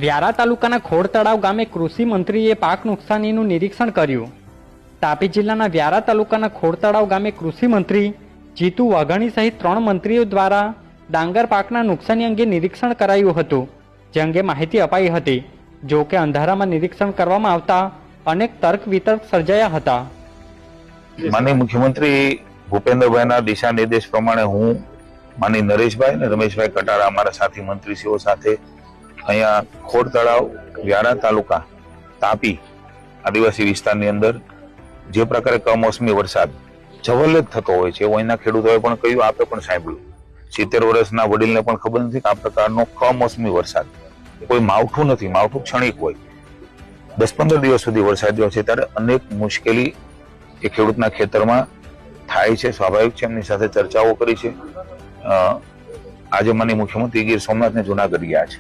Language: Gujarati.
વ્યારા તાલુકાના ખોડ તળાવ ગામે કૃષિ મંત્રીએ પાક નુકસાનીનું નિરીક્ષણ કર્યું। તાપી જિલ્લાના વ્યારા તાલુકાના ખોડ તળાવ ગામે કૃષિ મંત્રી જીતુ વાઘાણી સહિત 3 મંત્રીઓ દ્વારા ડાંગર પાકના નુકસાની અંગે નિરીક્ષણ કરાયું હતું, જે અંગે માહિતી અપાઈ હતી। જો કે અંધારામાં નિરીક્ષણ કરવામાં આવતા અનેક તર્ક વિતર્ક સર્જાયા હતા। માનનીય મુખ્યમંત્રી ભૂપેન્દ્રભાઈના દિશા નિર્દેશ પ્રમાણે હું માનનીય નરેશભાઈ અને રમેશભાઈ કટારા અમારા સાથી મંત્રીશ્રીઓ સાથે અહીંયા ખોડ તળાવ વ્યારા તાલુકા તાપી આદિવાસી વિસ્તારની અંદર જે પ્રકારે કમોસમી વરસાદ જવલ્લે થતો હોય છે એવું અહીંના ખેડૂતોએ પણ કહ્યું, આપે પણ સાંભળ્યું। 70 વર્ષના વડીલને પણ ખબર નથી કે આ પ્રકારનો કમોસમી વરસાદ કોઈ માવઠું નથી, માવઠું ક્ષણિક હોય। 10-15 દિવસ સુધી વરસાદ રહ્યો છે ત્યારે અનેક મુશ્કેલી એ ખેડૂતના ખેતરમાં થાય છે, સ્વાભાવિક છે। એમની સાથે ચર્ચાઓ કરી છે। આજે માનનીય મુખ્યમંત્રી ગીર સોમનાથ ને જુનાગઢ ગયા છે।